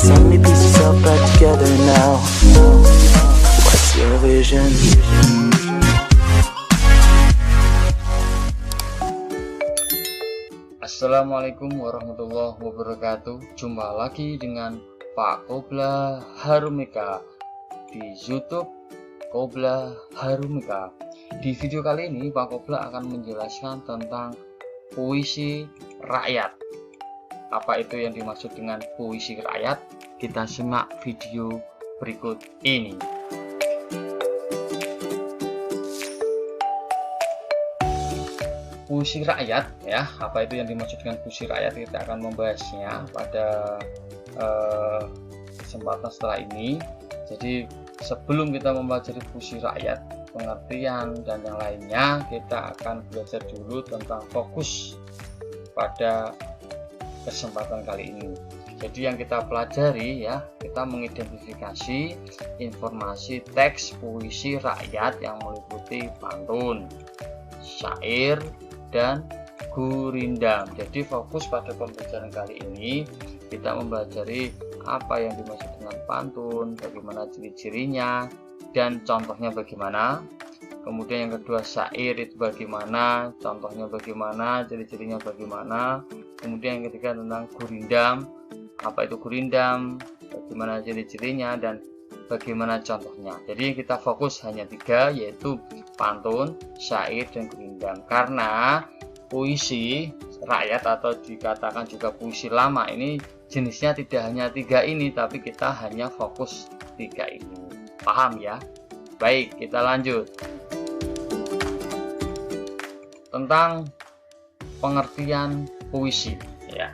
So many pieces all back together now. What's your vision? Assalamualaikum warahmatullahi wabarakatuh. Jumpa lagi dengan Pak Kobla Harumika di YouTube Kobla Harumika. Di video kali ini Pak Kobla akan menjelaskan tentang puisi rakyat. Apa itu yang dimaksud dengan puisi rakyat? Kita simak video berikut ini. Puisi rakyat, ya, apa itu yang dimaksud dengan puisi rakyat? Kita akan membahasnya pada kesempatan setelah ini. Jadi sebelum kita mempelajari puisi rakyat, pengertian dan yang lainnya, kita akan belajar dulu tentang fokus pada kesempatan kali ini. Jadi yang kita pelajari, ya, kita mengidentifikasi informasi teks puisi rakyat yang meliputi pantun, syair, dan gurindam. Jadi fokus pada pembelajaran kali ini kita mempelajari apa yang dimaksud dengan pantun, bagaimana ciri-cirinya dan contohnya bagaimana. Kemudian yang kedua, syair itu bagaimana, contohnya bagaimana, ciri-cirinya bagaimana. Kemudian yang ketiga tentang gurindam, apa itu gurindam, bagaimana ciri-cirinya dan bagaimana contohnya. Jadi kita fokus hanya tiga, yaitu pantun, syair, dan gurindam. Karena puisi rakyat atau dikatakan juga puisi lama ini jenisnya tidak hanya tiga ini, tapi kita hanya fokus tiga ini. Paham ya? Baik, kita lanjut. Tentang pengertian puisi, ya.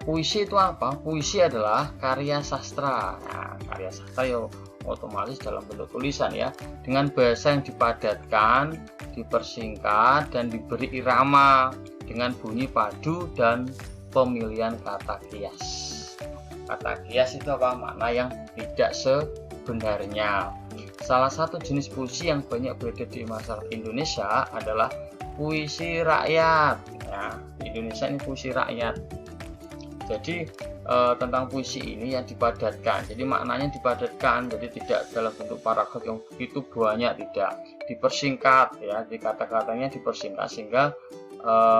Puisi itu apa? Puisi adalah karya sastra. Nah, karya sastra ya otomatis dalam bentuk tulisan, ya, dengan bahasa yang dipadatkan, dipersingkat, dan diberi irama dengan bunyi padu dan pemilihan kata kias. Kata kias itu apa? Makna yang tidak sebenarnya. Salah satu jenis puisi yang banyak beredar di masyarakat Indonesia adalah puisi rakyat. Ya, di Indonesia ini puisi rakyat. Jadi tentang puisi ini yang dipadatkan. Jadi maknanya dipadatkan. Jadi tidak dalam bentuk paragraf yang begitu banyak, tidak. Dipersingkat, ya. Jadi kata-katanya dipersingkat sehingga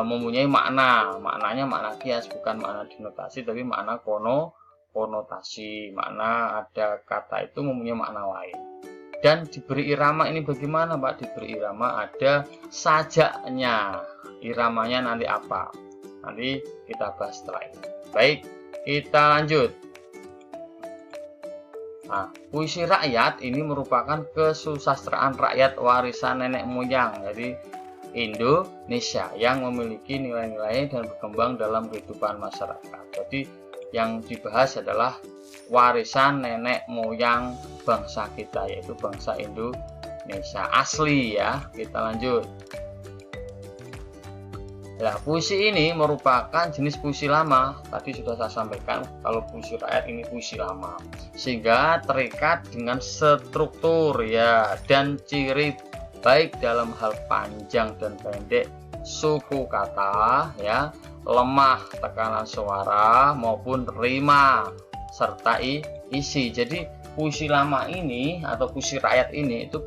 mempunyai makna. Maknanya makna kias, bukan makna denotasi, tapi makna konotasi. Makna ada kata itu mempunyai makna lain. Dan diberi irama ini bagaimana, Pak? Diberi irama ada sajaknya. Iramanya nanti apa? Nanti kita bahas setelah ini. Baik, kita lanjut. Nah, puisi rakyat ini merupakan kesusastraan rakyat warisan nenek moyang dari Indonesia yang memiliki nilai-nilai dan berkembang dalam kehidupan masyarakat. Jadi yang dibahas adalah warisan nenek moyang bangsa kita, yaitu bangsa Indonesia asli, ya. Kita lanjut. Nah, puisi ini merupakan jenis puisi lama. Tadi sudah saya sampaikan kalau puisi rakyat ini puisi lama, sehingga terikat dengan struktur, ya, dan ciri baik dalam hal panjang dan pendek, suku kata, ya, lemah tekanan suara maupun rima serta isi. Jadi puisi lama ini atau puisi rakyat ini itu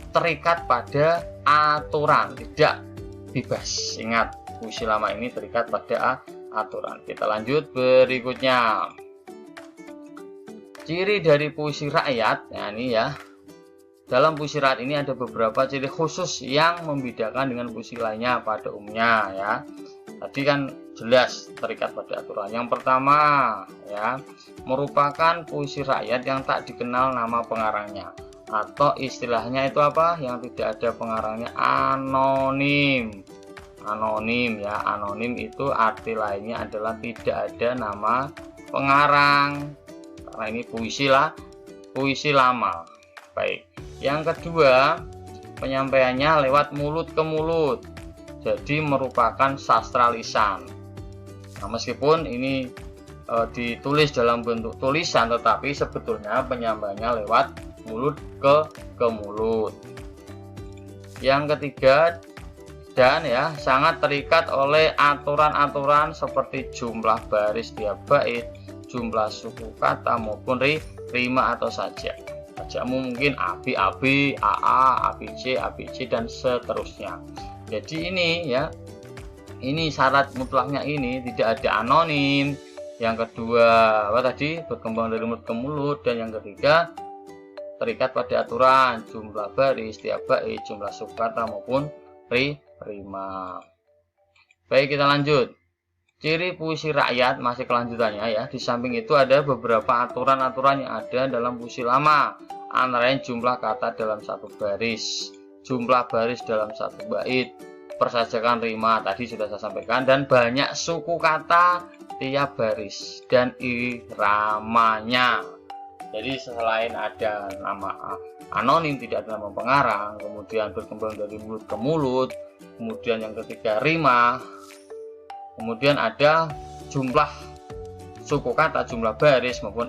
terikat pada aturan, tidak bebas. Ingat, puisi lama ini terikat pada aturan. Kita lanjut berikutnya. Ciri dari puisi rakyat, nah ini, ya. Dalam puisi rakyat ini ada beberapa ciri khusus yang membedakan dengan puisi lainnya pada umumnya, ya. Tadi kan jelas terikat pada aturan. Yang pertama, ya, merupakan puisi rakyat yang tak dikenal nama pengarangnya, atau istilahnya itu apa? Yang tidak ada pengarangnya, anonim. Anonim, ya. Anonim itu arti lainnya adalah tidak ada nama pengarang. Karena ini puisi lama. Baik. Yang kedua, penyampaiannya lewat mulut ke mulut. Jadi merupakan sastra lisan. Nah, meskipun ini ditulis dalam bentuk tulisan, tetapi sebetulnya penyampaiannya lewat mulut ke mulut. Yang ketiga, dan ya sangat terikat oleh aturan-aturan seperti jumlah baris tiap bait, jumlah suku kata maupun rima atau sajak. Sajakmu mungkin AB, AA, ABC, dan seterusnya. Jadi ini ya, ini syarat mutlaknya ini tidak ada anonim. Yang kedua apa tadi, berkembang dari mulut ke mulut. Dan yang ketiga terikat pada aturan jumlah baris, tiap bait, jumlah suku kata maupun rima. Baik, kita lanjut. Ciri puisi rakyat, masih kelanjutannya ya. Di samping itu ada beberapa aturan-aturan yang ada dalam puisi lama. Antara lain jumlah kata dalam satu baris, jumlah baris dalam satu bait, persajakan rima tadi sudah saya sampaikan, dan banyak suku kata tiap baris dan iramanya. Jadi selain ada nama anonim, tidak ada nama pengarang, kemudian berkembang dari mulut ke mulut, kemudian yang ketiga rima, kemudian ada jumlah suku kata, jumlah baris maupun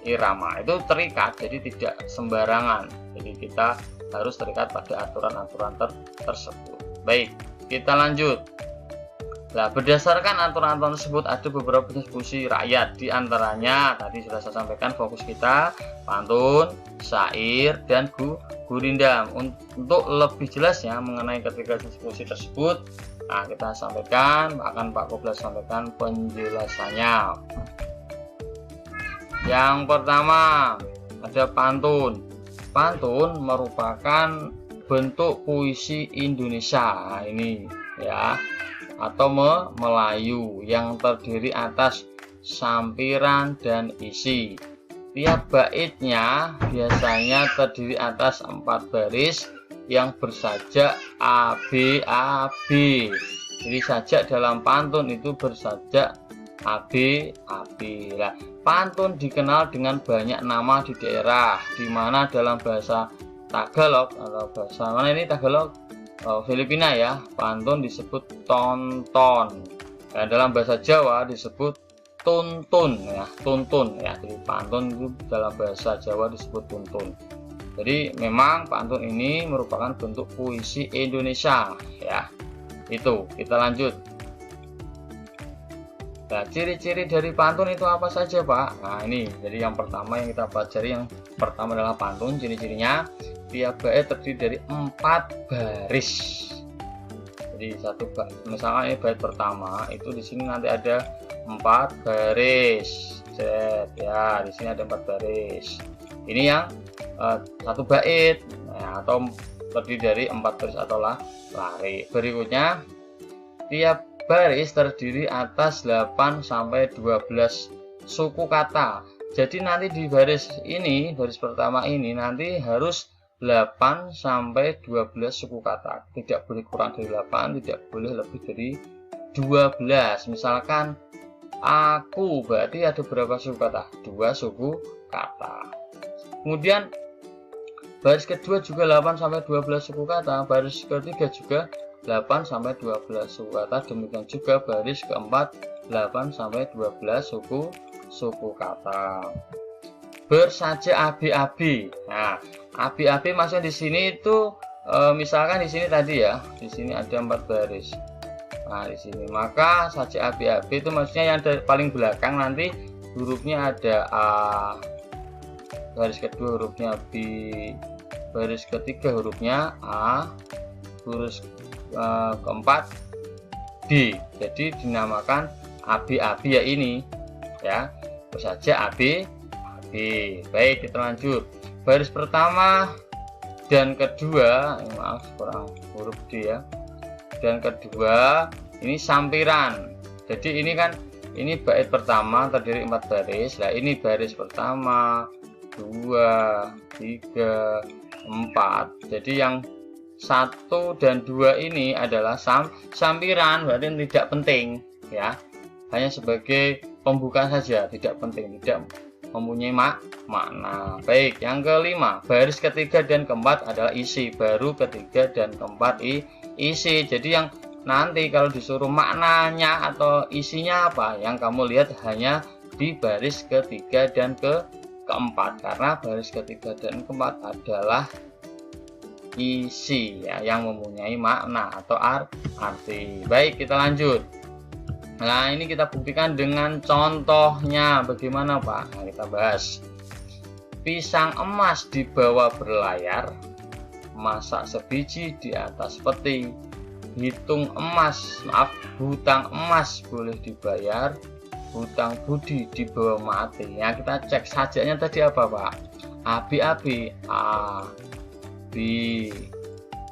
irama. Itu terikat, jadi tidak sembarangan. Jadi kita harus terikat pada aturan-aturan tersebut. Baik, kita lanjut. Nah, berdasarkan aturan-aturan tersebut ada beberapa jenis puisi rakyat. Di antaranya tadi sudah saya sampaikan, fokus kita pantun, syair, dan gurindam. Untuk lebih jelasnya mengenai ketiga jenis puisi tersebut, nah kita sampaikan, akan Pak Koblas sampaikan penjelasannya. Yang pertama ada pantun. Pantun merupakan bentuk puisi Indonesia, nah, ini ya, atau Melayu yang terdiri atas sampiran dan isi. Tiap baitnya biasanya terdiri atas 4 baris yang bersajak AB. Jadi sajak dalam pantun itu bersajak AB. Nah, pantun dikenal dengan banyak nama di daerah, di mana dalam bahasa Tagalog atau bahasa mana ini Tagalog, Filipina ya, pantun disebut tonton. Dan dalam bahasa Jawa disebut tuntun ya, tuntun ya. Jadi pantun itu dalam bahasa Jawa disebut tuntun. Jadi memang pantun ini merupakan bentuk puisi Indonesia ya. Itu, kita lanjut. Nah, ciri-ciri dari pantun itu apa saja, Pak? Nah, ini jadi yang pertama yang kita pelajari, yang pertama adalah pantun. Ciri-cirinya tiap bait terdiri dari 4 baris. Jadi satu bait, misalnya ini bait pertama itu di sini nanti ada 4 baris. Set ya, di sini ada 4 baris. Ini yang satu bait, nah, atau terdiri dari 4 baris atau lari. Berikutnya tiap baris terdiri atas 8 sampai 12 suku kata. Jadi nanti di baris ini, baris pertama ini nanti harus 8 sampai 12 suku kata. Tidak boleh kurang dari 8, tidak boleh lebih dari 12. Misalkan aku, berarti ada berapa suku kata? 2 suku kata. Kemudian baris kedua juga 8 sampai 12 suku kata, baris ketiga juga 8 sampai 12 suku kata, demikian juga baris keempat 8 sampai 12 suku kata. Bersajak AB. Nah, AB maksudnya di sini itu misalkan di sini tadi ya, di sini ada 4 baris. Nah, di sini maka sajak AB itu maksudnya yang dari paling belakang nanti hurufnya ada A, baris kedua hurufnya B, baris ketiga hurufnya A, baris keempat D. Jadi dinamakan AB ya ini ya, bersajak AB. Baik, kita lanjut. Baris pertama dan kedua, maaf kurang huruf D ya, dan kedua ini sampiran. Jadi ini kan, ini bait pertama terdiri 4 baris. Nah, ini baris pertama, 2, 3, 4. Jadi yang 1 dan 2 ini adalah sampiran, berarti tidak penting ya, hanya sebagai pembuka saja, tidak penting, tidak mempunyai makna. Baik, yang kelima, baris ketiga dan keempat adalah isi, baru ketiga dan keempat isi. Jadi yang nanti kalau disuruh maknanya atau isinya apa, yang kamu lihat hanya di baris ketiga dan keempat, karena baris ketiga dan keempat adalah isi ya, yang mempunyai makna atau arti. Baik, kita lanjut. Nah, ini kita buktikan dengan contohnya. Bagaimana, Pak? Nah, kita bahas. Pisang emas dibawa berlayar, masak sebiji di atas peti. Hutang emas boleh dibayar, hutang budi dibawa mati. Ya, kita cek sajaknya tadi apa, Pak? A, B, A, B, A, B,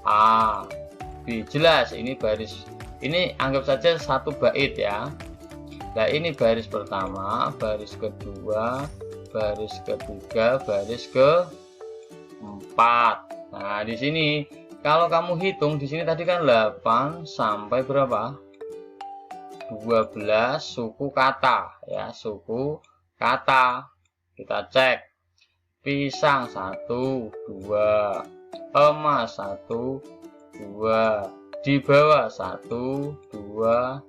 A, B. Jelas ini baris. Ini anggap saja satu bait ya. Nah, ini baris pertama, baris kedua, baris ketiga, baris keempat. Nah, di sini kalau kamu hitung di sini tadi kan 8 sampai berapa? 12 suku kata ya, suku kata. Kita cek. Pisang 1, 2, emas 1, 2, dibawa 1, 2,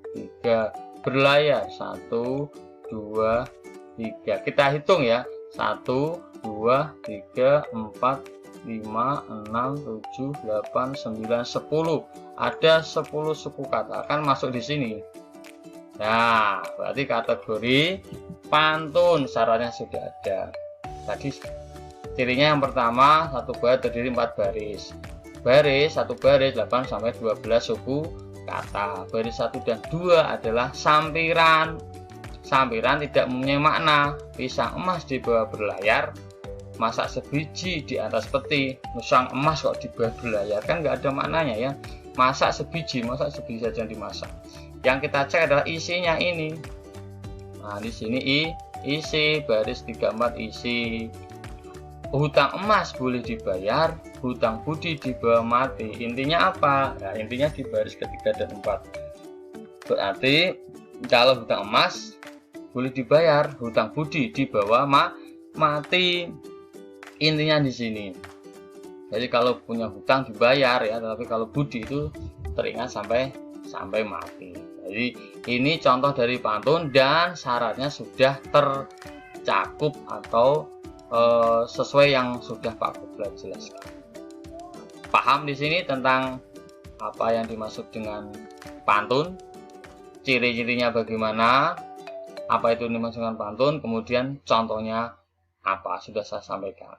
3, berlayar 1, 2, 3. Kita hitung ya. 1, 2, 3, 4, 5, 6, 7, 8, 9, 10. Ada 10 suku kata kan masuk di sini. Nah, berarti kategori pantun syaratnya sudah ada. Tadi cirinya yang pertama, satu bait terdiri 4 baris. Satu baris 8 sampai 12 suku kata. Baris 1 dan 2 adalah sampiran. Sampiran tidak mempunyai makna. Pisang emas dibawa berlayar, masak sebiji di atas peti. Pisang emas kok dibawa berlayar, kan nggak ada maknanya ya. Masak sebiji saja yang dimasak. Yang kita cek adalah isinya ini. Nah, di sini isi baris 34 isi. Hutang emas boleh dibayar, hutang budi dibawa mati. Intinya apa? Nah, intinya di baris ketiga dan 4. Berarti kalau hutang emas boleh dibayar, hutang budi dibawa mati. Intinya di sini. Jadi kalau punya hutang dibayar ya, tapi kalau budi itu teringat sampai mati. Jadi ini contoh dari pantun dan syaratnya sudah tercakup atau sesuai yang sudah Pak Goblar jelaskan. Paham di sini tentang apa yang dimaksud dengan pantun, ciri-cirinya bagaimana, apa itu dimaksud dengan pantun, kemudian contohnya apa sudah saya sampaikan.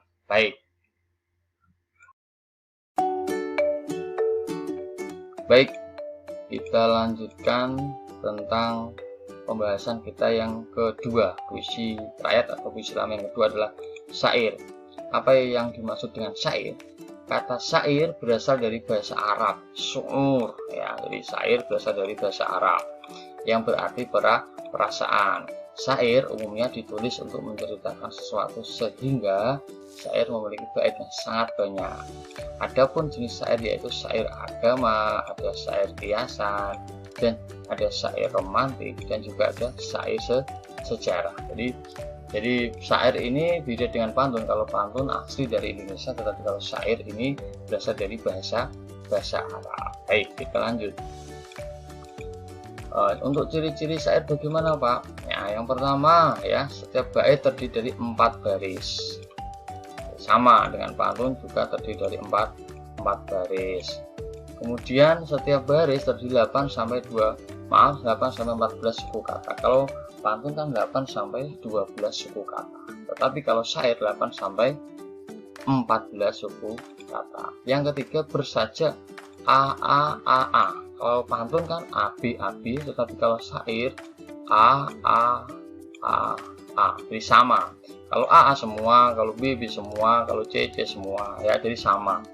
Baik, kita lanjutkan tentang pembahasan kita yang kedua, puisi rakyat atau puisi lama. Yang kedua adalah syair. Apa yang dimaksud dengan syair? Kata syair berasal dari bahasa Arab, syu'ur ya. Jadi syair berasal dari bahasa Arab yang berarti perasaan. Syair umumnya ditulis untuk menceritakan sesuatu sehingga syair memiliki bait yang sangat banyak. Adapun jenis syair yaitu syair agama, ada syair kiasan, dan ada syair romantik, dan juga ada syair sejarah. Jadi syair ini beda dengan pantun. Kalau pantun asli dari Indonesia, tetapi kalau syair ini berasal dari bahasa Arab. Baik, kita lanjut. Untuk ciri-ciri syair bagaimana, Pak? Ya, yang pertama ya, setiap bait terdiri dari 4 baris. Sama dengan pantun juga terdiri dari 4 baris. Kemudian setiap baris terdiri 8 sampai 14 suku kata. Kalau pantun kan 8 sampai 12 suku kata. Tetapi kalau syair 8 sampai 14 suku kata. Yang ketiga bersajak A. Kalau pantun kan AB, tetapi kalau syair A. Jadi sama. Kalau A semua, kalau B semua, kalau C semua ya, jadi sama.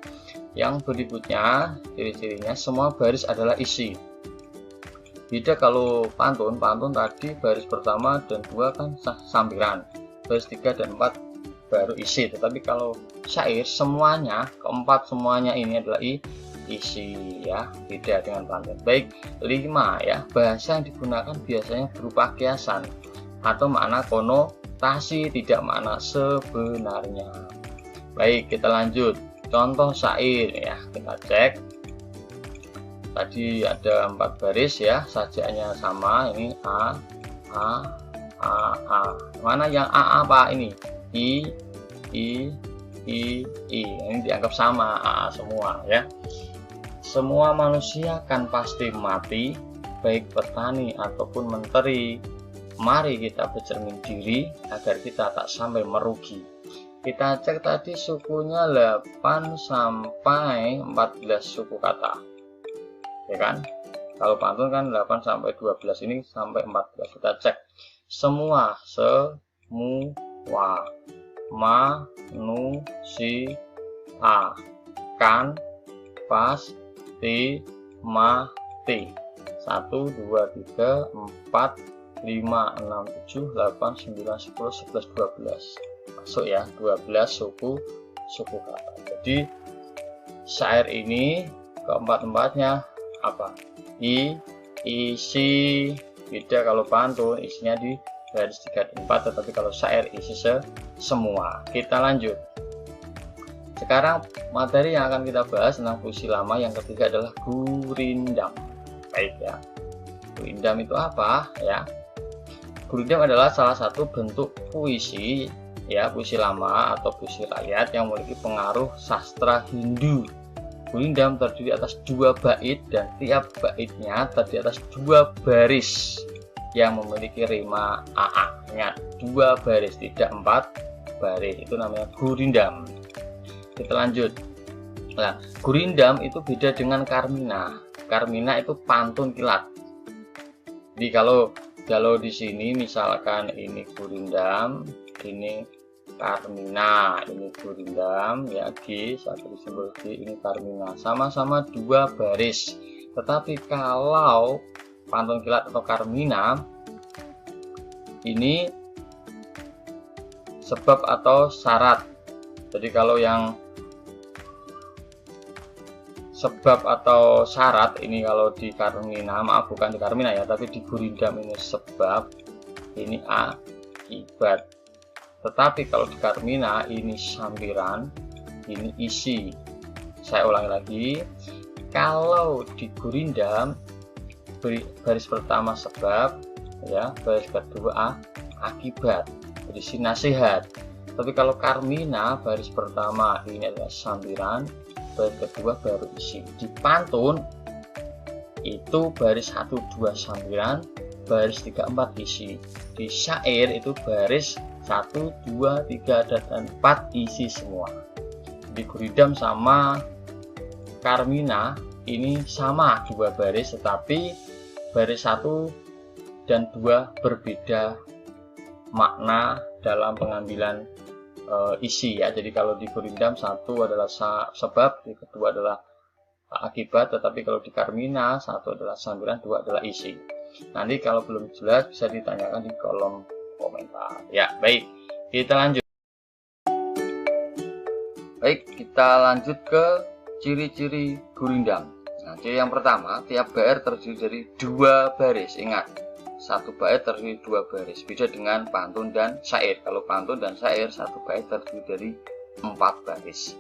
Yang berikutnya ciri-cirinya semua baris adalah isi. Beda kalau pantun tadi baris pertama dan 2 kan sampiran, baris 3 dan 4 baru isi. Tetapi kalau syair semuanya, keempat semuanya ini adalah isi ya, beda dengan pantun. Baik, 5 ya, bahasa yang digunakan biasanya berupa kiasan atau makna konotasi, tidak makna sebenarnya. Baik, kita lanjut. Contoh syair ya, kita cek. Tadi ada 4 baris ya, sajaknya sama. Ini A. Mana yang A Pak? Ini I. Ini dianggap sama, A semua ya. Semua manusia kan pasti mati, baik petani ataupun menteri, mari kita bercermin diri agar kita tak sampai merugi. Kita cek tadi sukunya 8 sampai 14 suku kata, ya kan? Kalau pantun kan 8 sampai 12, ini sampai 14. Kita cek semua, manusia kan pasti mati. 1, 2, 3, 4, 5, 6, 7, 8, 9, 10, 11, 12. Masuk ya, 12 suku kata. Jadi syair ini keempat-empatnya apa? Isi. Beda kalau pantun isinya di garis 3 dan 4, tetapi kalau syair isi semua. Kita lanjut. Sekarang materi yang akan kita bahas tentang puisi lama yang ketiga adalah gurindam. Baik ya. Gurindam itu apa ya? Gurindam adalah salah satu bentuk puisi ya, puisi lama atau puisi rakyat yang memiliki pengaruh sastra Hindu. Gurindam terdiri atas 2 bait dan tiap baitnya terdiri atas 2 baris yang memiliki rima AA. Ingat, 2 baris, tidak 4 baris. Itu namanya gurindam. Kita lanjut. Nah, gurindam itu beda dengan karmina. Karmina itu pantun kilat. Jadi kalau di sini misalkan ini gurindam, ini karmina, ini gurindam ya, G satu simbol G, ini karmina, sama-sama 2 baris. Tetapi kalau pantun kilat atau karmina ini sebab atau syarat. Jadi kalau yang sebab atau syarat ini kalau di karmina, maaf bukan di karmina ya, tapi di gurindam ini sebab, ini akibat. Tetapi kalau di karmina ini sambiran, ini isi. Saya ulangi lagi, kalau di gurindam baris pertama sebab ya, baris kedua akibat, berisi nasihat. Tapi kalau karmina baris pertama ini adalah sambiran, baris kedua baru isi. Di pantun itu baris 1, 2 sambiran, baris 3, 4 isi. Di syair itu baris 1, 2, 3, dan 4 isi semua. Di gurindam sama karmina ini sama 2 baris, tetapi baris 1 dan 2 berbeda makna dalam pengambilan isi ya. Jadi kalau di gurindam 1 adalah sebab, di kedua adalah akibat, tetapi kalau di karmina 1 adalah sambiran, 2 adalah isi. Nanti kalau belum jelas bisa ditanyakan di kolom komentar ya. Baik, kita lanjut. Baik, kita lanjut ke ciri-ciri gurindam. Nah, ciri yang pertama, tiap bait terdiri dari 2 baris. Ingat, 1 bait terdiri 2 baris. Beda dengan pantun dan syair. Kalau pantun dan syair 1 bait terdiri dari 4 baris.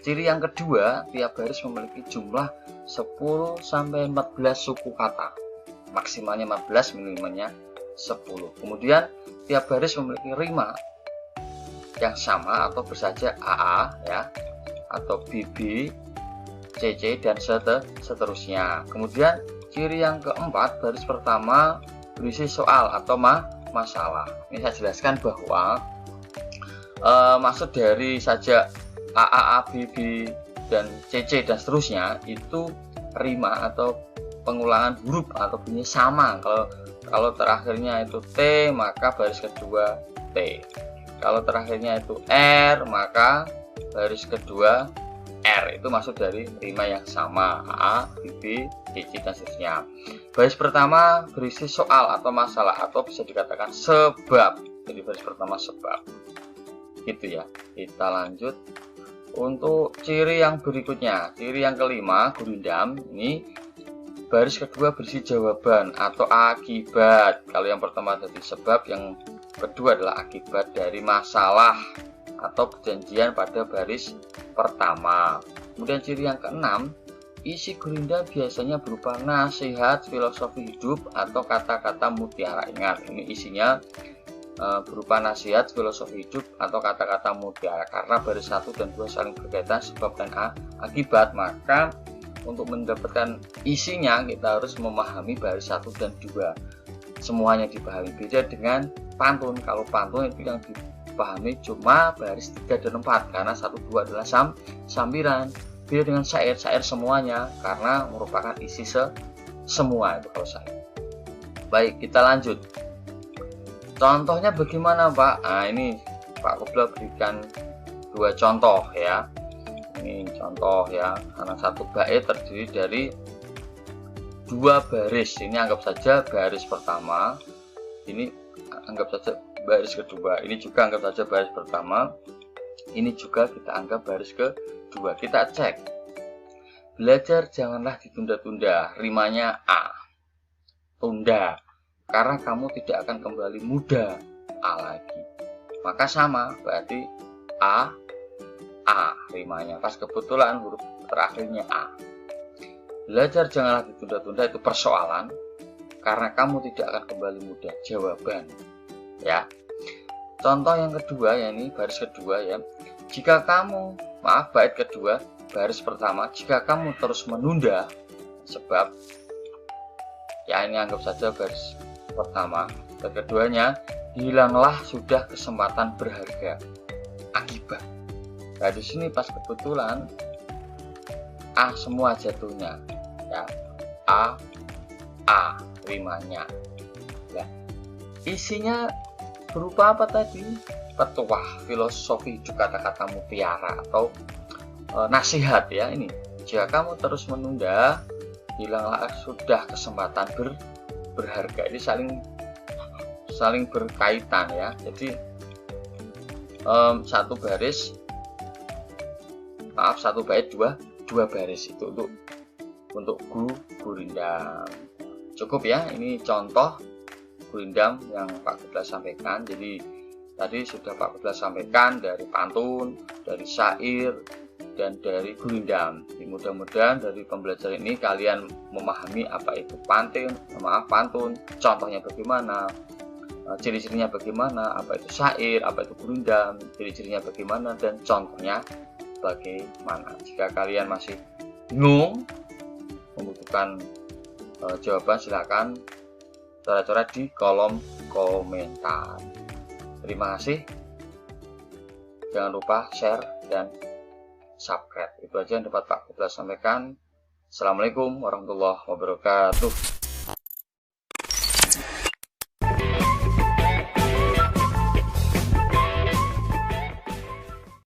Ciri yang kedua, tiap baris memiliki jumlah 10 sampai 14 suku kata. Maksimalnya 15, minimalnya 10. Kemudian tiap baris memiliki rima yang sama atau bersaja AA ya, atau BB, CC, dan seterusnya. Kemudian ciri yang keempat, baris pertama berisi soal atau masalah. Ini saya jelaskan bahwa maksud dari saja AA, BB, dan CC dan seterusnya itu rima atau pengulangan huruf atau bunyi sama. Kalau terakhirnya itu T, maka baris kedua T. Kalau terakhirnya itu R, maka baris kedua R. Itu maksud dari rima yang sama, A, B, CC, dan seterusnya. Baris pertama berisi soal atau masalah, atau bisa dikatakan sebab. Jadi baris pertama sebab. Gitu ya. Kita lanjut untuk ciri yang berikutnya. Ciri yang kelima, gurindam ini baris kedua berisi jawaban atau akibat. Kalau yang pertama tadi sebab, yang kedua adalah akibat dari masalah atau perjanjian pada baris pertama. Kemudian ciri yang keenam, isi gurindam biasanya berupa nasihat, filosofi hidup, atau kata-kata mutiara. Ingat, ini isinya berupa nasihat, filosofi hidup, atau kata-kata mutiara. Karena baris 1 dan 2 saling berkaitan sebab dan akibat, maka untuk mendapatkan isinya kita harus memahami baris 1 dan 2. Semuanya dipahami. Beda dengan pantun. Kalau pantun itu yang dipahami cuma baris 3 dan 4 karena 1 2 adalah sambiran. Beda dengan syair semuanya karena merupakan isi semua itu kalau syair. Baik, kita lanjut. Contohnya bagaimana, Pak? Nah, ini Pak Kobra berikan 2 contoh ya. Ini contoh ya, karena satu bait terdiri dari 2 baris. Ini anggap saja baris pertama, ini anggap saja baris kedua, ini juga anggap saja baris pertama, ini juga kita anggap baris kedua. Kita cek. Belajar janganlah ditunda-tunda, rimanya A. Tunda, karena kamu tidak akan kembali muda A lagi. Maka sama, berarti A rimanya. Pas kebetulan huruf terakhirnya A. Belajar janganlah ditunda-tunda itu persoalan, karena kamu tidak akan kembali muda, jawaban. Ya. Contoh yang kedua ya, ini baris kedua ya. Jika kamu, bait kedua, baris pertama, jika kamu terus menunda, sebab ya ini anggap saja baris pertama. Dan keduanya, hilanglah sudah kesempatan berharga akibat. Nah di sini pas kebetulan A semua jatuhnya ya, A rimanya. Ya. Isinya berupa apa tadi? Petuah, filosofi, juga kata-kata mutiara atau nasihat ya ini. Jika kamu terus menunda, hilanglah sudah kesempatan berharga. Ini saling berkaitan ya. Jadi satu bait dua baris itu untuk gurindam. Cukup ya, ini contoh gurindam yang Pak Kobra sampaikan. Jadi tadi sudah Pak Kobra sampaikan dari pantun, dari syair, dan dari gurindam. Mudah-mudahan dari pembelajaran ini kalian memahami apa itu pantun, contohnya bagaimana, ciri-cirinya bagaimana, apa itu syair, apa itu gurindam, ciri-cirinya bagaimana, dan contohnya bagaimana. Jika kalian masih bingung, membutuhkan jawaban, silakan coret-coret di kolom komentar. Terima kasih. Jangan lupa share dan subscribe. Itu aja yang dapat Pak Kobra sampaikan. Assalamualaikum warahmatullahi wabarakatuh.